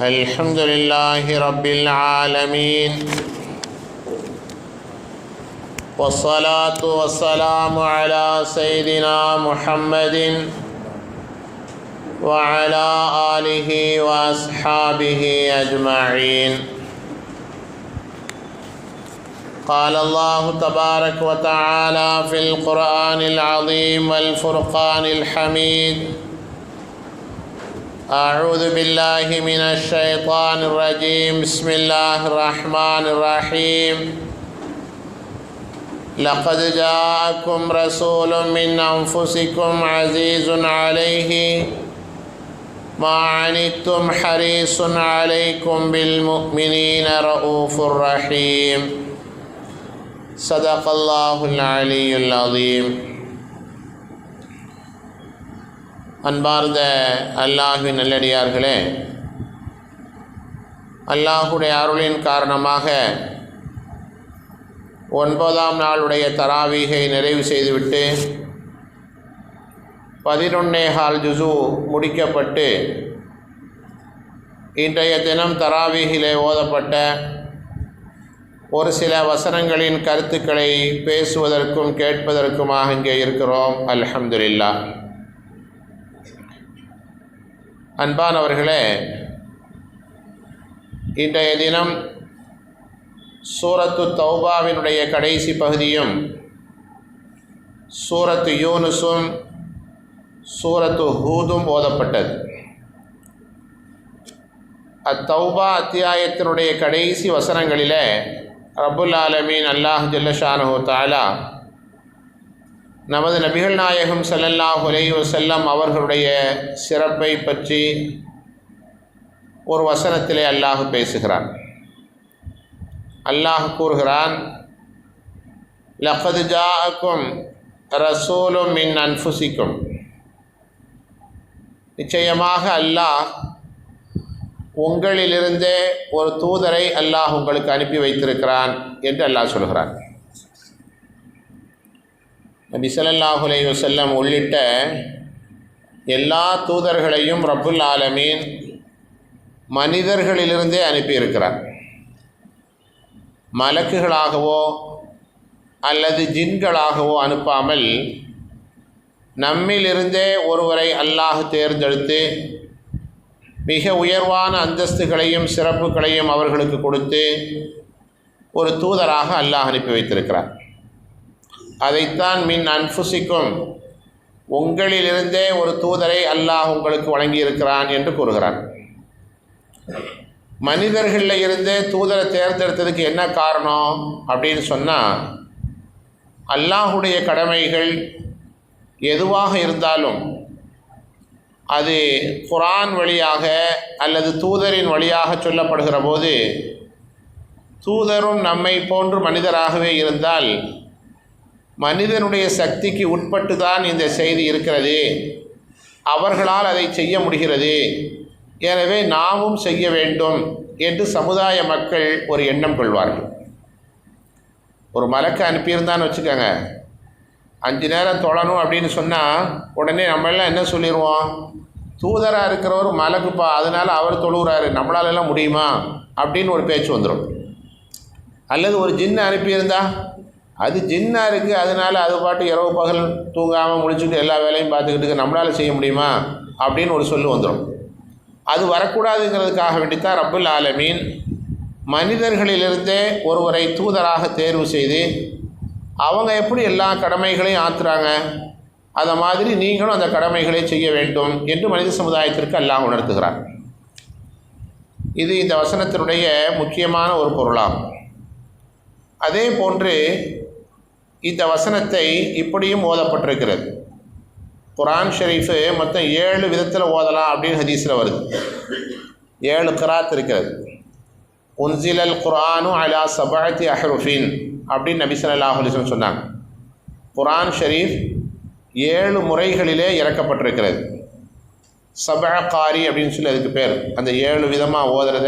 الحمد لله رب العالمين والصلاة والسلام على سيدنا محمد وعلى آله وأصحابه أجمعين. قال الله تبارك وتعالى في القرآن العظيم والفرقان الحميد: أعوذ بالله من الشيطان الرجيم. بسم الله الرحمن الرحيم. لقد جاءكم رسول من أنفسكم عزيز عليه ما عنتم حريص عليكم بالمؤمنين رؤوف رحيم. صدق الله العلي العظيم. அன்பார்ந்த அல்லாஹ்வின் நல்லடியார்களே, அல்லாஹுடைய அருளின் காரணமாக 9ஆம் நாளுடைய தராவீகை நிறைவு செய்துவிட்டு 11.25 ஜுஸு முடிக்கப்பட்டு இன்றைய தினம் தராவீகிலே ஓதப்பட்ட ஒரு சில வசனங்களின் கருத்துக்களை பேசுவதற்கும் கேட்பதற்குமாக இங்கே இருக்கிறோம். அல்ஹம்துலில்லாஹ். அன்பானவர்களே, இன்றைய தினம் சூரத்து தௌபாவினுடைய கடைசி பகுதியும் சூரத்து யூனுஸும் சூரத்து ஹூதும் ஓதப்பட்டது. அத்தௌபா அத்தியாயத்தினுடைய கடைசி வசனங்களிலே ரப்புல் ஆலமீன் அல்லாஹ் ஜல்ல ஷானஹு தஆலா நமது நபிகள் நாயகம் ஸல்லல்லாஹு அலைஹி வஸல்லம் அவர்களுடைய சிறப்பை பற்றி ஒரு வசனத்திலே அல்லாஹ் பேசுகிறான். அல்லாஹ் கூறுகிறான்: லக்கத் ஜாஅக்கும் ரசூலும் மின் அன்ஃபுசிக்கும். நிச்சயமாக அல்லாஹ் உங்களிலிருந்தே ஒரு தூதரை அல்லாஹ் உங்களுக்கு அனுப்பி வைத்திருக்கிறான் என்று அல்லாஹ் சொல்கிறான். நபி ஸல்லல்லாஹு அலைஹி வஸல்லம் உள்ளிட்ட எல்லா தூதர்களையும் ரப்புல் ஆலமீன் மனிதர்களிலிருந்தே அனுப்பியிருக்கிறார். மலக்குகளாகவோ அல்லது ஜின்களாகவோ அனுப்பாமல் நம்மிலிருந்தே ஒருவரை அல்லாஹ் தேர்ந்தெடுத்து மிக உயர்வான அந்தஸ்துகளையும் சிறப்புகளையும் அவர்களுக்கு கொடுத்து ஒரு தூதராக அல்லாஹ் அனுப்பி வைத்திருக்கிறார். அதைத்தான் மின் அன்ஃபுசிக்கும், உங்களிலிருந்தே ஒரு தூதரை அல்லாஹ் உங்களுக்கு வழங்கியிருக்கிறான் என்று கூறுகிறான். மனிதர்களில் இருந்தே தூதரை தேர்ந்தெடுத்ததுக்கு என்ன காரணம் அப்படின்னு சொன்னால், அல்லாஹுடைய கடமைகள் எதுவாக இருந்தாலும் அது குர்ஆன் வழியாக அல்லது தூதரின் வழியாக சொல்லப்படுகிற போது, தூதரும் நம்மை போன்று மனிதராகவே இருந்தால் மனிதனுடைய சக்திக்கு உட்பட்டு தான் இந்த செய்தி இருக்கிறது, அவர்களால் அதை செய்ய முடிகிறது, எனவே நாமும் செய்ய வேண்டும் என்று சமுதாய மக்கள் ஒரு எண்ணம் கொள்வார்கள். ஒரு மலக்கை அனுப்பியிருந்தான்னு வச்சுக்கோங்க, 5 நேரம் தொழணும் அப்படின்னு சொன்னால் உடனே நம்மளாம் என்ன சொல்லிடுவோம், தூதராக இருக்கிறவர் மலக்குப்பா, அதனால் அவர் தொழுகிறாரு, நம்மளாலெல்லாம் முடியுமா அப்படின்னு ஒரு பேச்சு வந்துடும். அல்லது ஒரு ஜின்னை அனுப்பியிருந்தா, அது ஜின்னாக இருக்குது, அதனால் அது பாட்டு இரவு பகல் தூங்காமல் முடிச்சுட்டு எல்லா வேலையும் பார்த்துக்கிட்டு நம்மளால் செய்ய முடியுமா அப்படின்னு ஒரு சொல்லு வந்துடும். அது வரக்கூடாதுங்கிறதுக்காக வேண்டித்தான் ரப்புல் ஆலமீன் மனிதர்களிலிருந்தே ஒருவரை தூதராக தேர்வு செய்து அவங்க எப்படி எல்லா கடமைகளையும் ஆற்றுறாங்க, அதை மாதிரி நீங்களும் அந்த கடமைகளை செய்ய வேண்டும் என்று மனித சமுதாயத்திற்கு அல்லாஹ் உணர்த்துகிறார். இது இந்த வசனத்தினுடைய முக்கியமான ஒரு பொருளாகும். அதே போன்று இந்த வசனத்தை இப்படியும் ஓதப்பட்டிருக்கிறது. குர்ஆன் ஷரீஃபு மொத்தம் 7 விதத்தில் ஓதலாம் அப்படின்னு ஹதீஸில் வருது. 7 கிராத் இருக்கிறது. உன்சிலல் குர்ஆனு அலா சபஅத்தி அஹ்ருஃபின் அப்படின்னு நபி ஸல்லல்லாஹு அலைஹி வஸல்லம் சொன்னாங்க. குர்ஆன் ஷரீஃப் 7 முறைகளிலே இறக்கப்பட்டிருக்கிறது. சபஅ காரி அப்படின்னு சொல்லி அதுக்கு பேர். அந்த 7 விதமாக ஓதுறத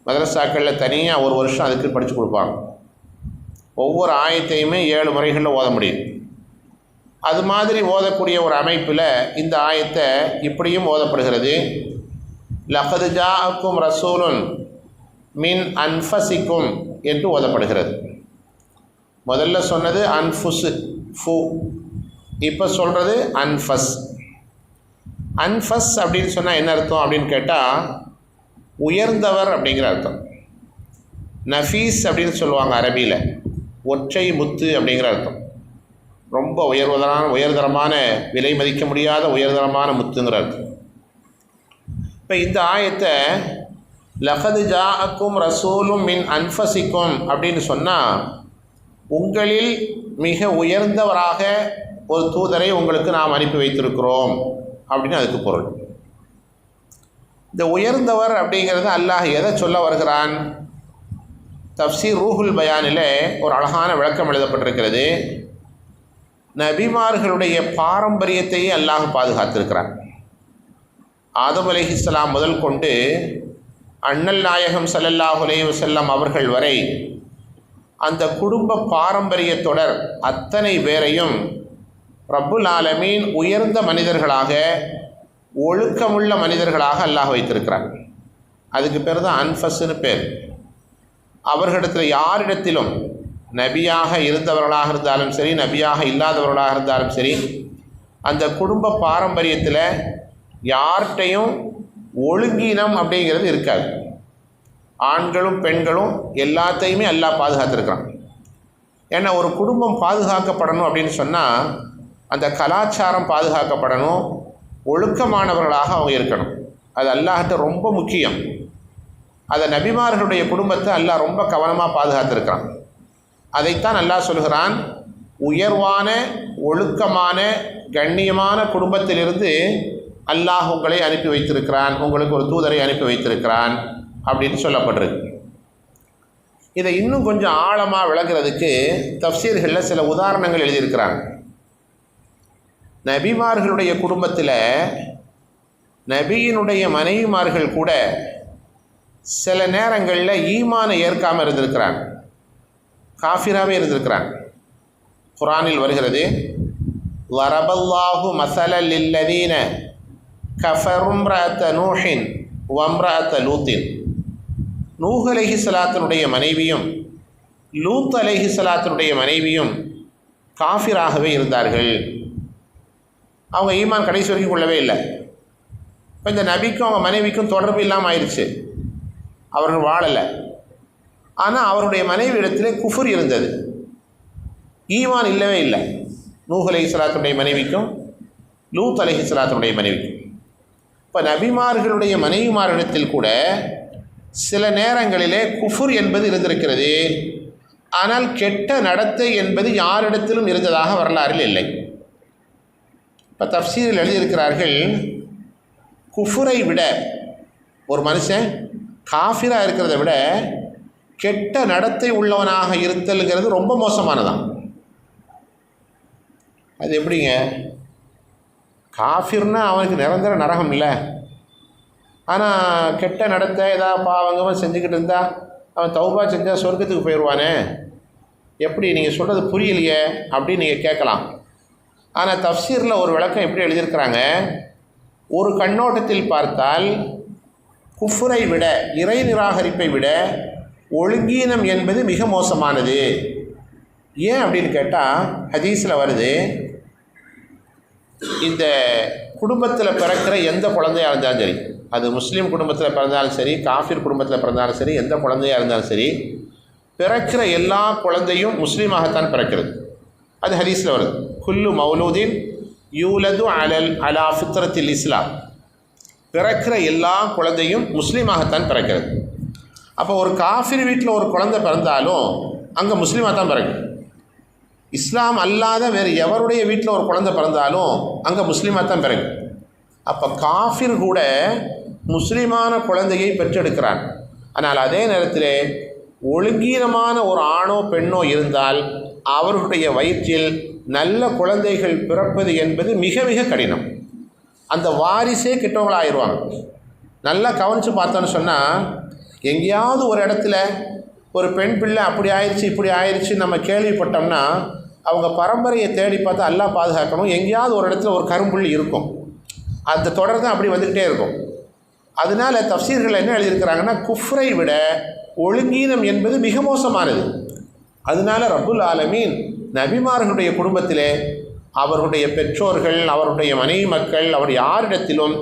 மதரசாக்களில் தனியாக ஒரு வருஷம் அதுக்கு படித்து கொடுப்பாங்க. ஒவ்வொரு ஆயத்தையுமே 7 முறைகளில் ஓத முடியும். அது மாதிரி ஓதக்கூடிய ஒரு அமைப்பில் இந்த ஆயத்தை இப்படியும் ஓதப்படுகிறது. லகது ஜாஅக்கும் ரசூலுன் மின் அன்ஃபசிக்கும் என்று ஓதப்படுகிறது. முதல்ல சொன்னது அன்ஃபுஸ் ஃபு, இப்போ சொல்கிறது அன்ஃபஸ். அன்ஃபஸ் அப்படின்னு சொன்னால் என்ன அர்த்தம் அப்படின்னு கேட்டால் உயர்ந்தவர் அப்படிங்கிற அர்த்தம். நஃபீஸ் அப்படின்னு சொல்லுவாங்க அரபியில், ஒற்றை முத்து அப்படிங்கிற அர்த்தம். ரொம்ப உயர்தரமான விலை மதிக்க முடியாத உயர்தரமான முத்துங்கிற அர்த்தம். இப்போ இந்த ஆயத்தை லகது ஜாஅக்கும் ரசூலும் மின் அன்ஃபசிக்கும் அப்படின்னு சொன்னால் உங்களில் மிக உயர்ந்தவராக ஒரு தூதரை உங்களுக்கு நாம் அனுப்பி வைத்திருக்கிறோம் அப்படின்னு அதுக்கு பொருள். இந்த உயர்ந்தவர் அப்படிங்கிறது அல்லாஹ் எதை சொல்ல வருகிறான்? தஃப்சீர் ரூஹுல் பயானில் ஒரு அழகான விளக்கம் எழுதப்பட்டிருக்கிறது. நபிமார்களுடைய பாரம்பரியத்தையே அல்லாஹ் பாதுகாத்திருக்கிறான். ஆதம் அலைஹிஸ்ஸலாம் முதல் கொண்டு அண்ணல் நாயகம் ஸல்லல்லாஹு அலைஹி வஸல்லம் அவர்கள் வரை அந்த குடும்ப பாரம்பரிய தொடர் அத்தனை பேரையும் ரப்புல் ஆலமீன் உயர்ந்த மனிதர்களாக, ஒழுக்கமுள்ள மனிதர்களாக அல்லாஹ் வைத்திருக்கிறார். அதுக்கு பேர் தான் அன்ஃபஸ்ன்னு பேர். அவர்களிடத்தில் யாரிடத்திலும் நபியாக இருந்தவர்களாக இருந்தாலும் சரி, நபியாக இல்லாதவர்களாக இருந்தாலும் சரி, அந்த குடும்ப பாரம்பரியத்தில் யார்கிட்டையும் ஒழுங்கீனம் அப்படிங்கிறது இருக்காது. ஆண்களும் பெண்களும் எல்லாத்தையுமே அல்லாஹ் பாதுகாத்திருக்கிறான். ஏன்னா ஒரு குடும்பம் பாதுகாக்கப்படணும் அப்படின்னு சொன்னால் அந்த கலாச்சாரம் பாதுகாக்கப்படணும், ஒழுக்கமானவர்களாக அவங்க இருக்கணும். அது அல்லாஹ்கிட்ட ரொம்ப முக்கியம். அதை நபிமார்களுடைய குடும்பத்தை அல்லாஹ் ரொம்ப கவனமாக பாதுகாத்திருக்கிறான். அதைத்தான் அல்லாஹ் சொல்கிறான், உயர்வான ஒழுக்கமான கண்ணியமான குடும்பத்திலிருந்து அல்லாஹ் உங்களை அனுப்பி வைத்திருக்கிறான், உங்களுக்கு ஒரு தூதரை அனுப்பி வைத்திருக்கிறான் அப்படின்னு சொல்லப்பட்டிருக்கு. இதை இன்னும் கொஞ்சம் ஆழமாக விளங்குறதுக்கு தஃப்சீர்களில் சில உதாரணங்கள் எழுதியிருக்கிறாங்க. நபிமார்களுடைய குடும்பத்தில் நபியினுடைய மனைவிமார்கள் கூட சில நேரங்களில் ஈமானை ஏற்காமல் இருந்திருக்கிறாங்க, காஃபிராகவே இருந்திருக்கிறாங்க. குர்ஆனில் வருகிறது, வரபல்லாஹு மஸலல் லில்லதீன கஃபரு இம்ரஅத நூஹின் வம்ரஅத லூத்தின். நூஹ் அலைஹிஸ்ஸலாத்தினுடைய மனைவியும் லூத் அலைஹிஸ்ஸலாத்தினுடைய மனைவியும் காஃபிராகவே இருந்தார்கள். அவங்க ஈமான் கடைசி வரைக்கும் கொள்ளவே இல்லை. இப்போ இந்த நபிக்கும் அவங்க மனைவிக்கும் தொடர்பு இல்லாமல் ஆயிடுச்சு, அவர்கள் வாழலை. ஆனால் அவருடைய மனைவி இடத்துல குஃபுர் இருந்தது, ஈமான் இல்லவே இல்லை. நூஹ் அலைஹிஸ்ஸலாத்துடைய மனைவிக்கும் லூத் அலைஹிஸ்ஸலாத்துடைய மனைவிக்கும். இப்போ நபிமார்களுடைய மனைவிமாரிடத்தில் கூட சில நேரங்களிலே குஃபுர் என்பது இருந்திருக்கிறது. ஆனால் கெட்ட நடத்தை என்பது யாரிடத்திலும் இருந்ததாக வரலாறில் இல்லை. இப்போ தஃப்சீரில் எழுதியிருக்கிறார்கள், குஃபுரை விட ஒரு மனுஷன் காஃபிராக இருக்கிறத விட கெட்ட நடத்தை உள்ளவனாக இருத்தல்ங்கிறது ரொம்ப மோசமானதான். அது எப்படிங்க? காஃபிர்னா அவனுக்கு நிரந்தர நரகம் இல்லை, ஆனால் கெட்ட நடத்தை ஏதாவது பாவங்கமாக செஞ்சுக்கிட்டு இருந்தால் அவன் தௌபா செஞ்சால் சொர்க்கத்துக்கு போயிடுவானே, எப்படி? நீங்கள் சொல்கிறது புரியலையே அப்படின்னு நீங்கள் கேட்கலாம். ஆனால் தஃப்சீரில் ஒரு விளக்கம் எப்படி எழுதியிருக்கிறாங்க, ஒரு கண்ணோட்டத்தில் பார்த்தால் குஃபுரை விட, இறை நிராகரிப்பை விட ஒழுங்கீனம் என்பது மிக மோசமானது. ஏன் அப்படின்னு கேட்டால் ஹதீஸில் வருது, இந்த குடும்பத்தில் பிறக்கிற எந்த குழந்தையாக இருந்தாலும் சரி, அது முஸ்லீம் குடும்பத்தில் பிறந்தாலும் சரி, காஃபிர் குடும்பத்தில் பிறந்தாலும் சரி, எந்த குழந்தையாக இருந்தாலும் சரி, பிறக்கிற எல்லா குழந்தையும் முஸ்லீமாகத்தான் பிறக்கிறது. அது ஹதீஸில் வருது, குல்லு மௌலூதின் யூலது அலா ஃபித்ரத்தில் இஸ்லாம். பிறக்கிற எல்லா குழந்தையும் முஸ்லீமாகத்தான் பிறக்கிறது. அப்போ ஒரு காஃபிர் வீட்டில் ஒரு குழந்தை பிறந்தாலும் அங்கே முஸ்லீமாக தான் பிறகு. இஸ்லாம் அல்லாத வேறு எவருடைய வீட்டில் ஒரு குழந்தை பிறந்தாலும் அங்கே முஸ்லீமாக தான் பிறகு. அப்போ காஃபிர் கூட முஸ்லீமான குழந்தையை பெற்றெடுக்கிறான். ஆனால் அதே நேரத்தில் ஒழுங்கீனமான ஒரு ஆணோ பெண்ணோ இருந்தால் அவர்களுடைய வயிற்றில் நல்ல குழந்தைகள் பிறப்பது என்பது மிக மிக கடினம். அந்த வாரிசே கெட்டவங்களாகிடுவாங்க. நல்லா கவனித்து பார்த்தோன்னு சொன்னால், எங்கேயாவது ஒரு இடத்துல ஒரு பெண் பிள்ளை அப்படி ஆயிடுச்சு இப்படி ஆயிடுச்சு நம்ம கேள்விப்பட்டோம்னா அவங்க பரம்பரையை தேடி பார்த்து அல்லாஹ் பாதுகாக்கணும், எங்கேயாவது ஒரு இடத்துல ஒரு கரும்புள்ளி இருக்கும். அந்த தொடர் தான் அப்படி வந்துக்கிட்டே இருக்கும். அதனால் தஃப்சீர்கள் என்ன எழுதியிருக்கிறாங்கன்னா, குஃப்ரை விட ஒழுங்கீனம் என்பது மிக மோசமானது. அதனால ரப்புல் ஆலமீன் நபிமார்களுடைய குடும்பத்திலே அவர்களுடைய பெற்றோர்கள், அவருடைய மனைவி மக்கள், அவர் யாரிடத்திலும்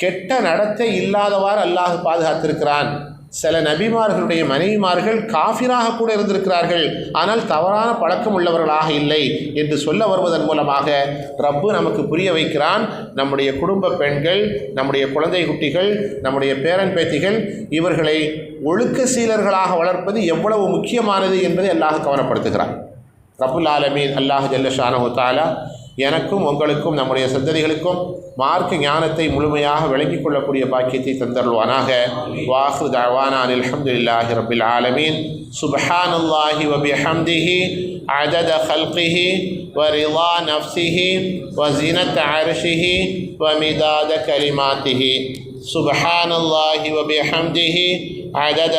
கெட்ட நடத்தை இல்லாதவாறு அல்லாஹ் பாதுகாத்திருக்கிறான். சில நபிமார்களுடைய மனைவிமார்கள் காஃபிராக கூட இருந்திருக்கிறார்கள், ஆனால் தவறான பழக்கம் உள்ளவர்களாக இல்லை என்று சொல்ல வருவதன் மூலமாக ரப்பு நமக்கு புரிய வைக்கிறான், நம்முடைய குடும்ப பெண்கள், நம்முடைய குழந்தை குட்டிகள், நம்முடைய பேரன் பேத்திகள் இவர்களை ஒழுக்க சீலர்களாக வளர்ப்பது எவ்வளவு முக்கியமானது என்பதை அல்லாஹ் கவனப்படுத்துகிறான். ரப்புல் ஆலமீன் அல்லாஹ் ஜல்ல ஷானஹு தஆலா எனக்கும் உங்களுக்கும் நம்முடைய சந்ததிகளுக்கும் மார்க்க ஞானத்தை முழுமையாக விளங்கிக் கொள்ளக்கூடிய பாக்கியத்தை தந்தருள்வானாக. வாஹிரு தஅவானா அனில் ஹம்துலில்லாஹி ரப்பில் ஆலமீன். சுப்ஹானல்லாஹி வ பிஹம்திஹி அதத கல்கிஹி வ ரிதா நஃப்ஸிஹி வ ஸீனத அர்ஷிஹி வ மிதாத கலிமாத்திஹி. சுப்ஹானல்லாஹி வ பிஹம்திஹி அதத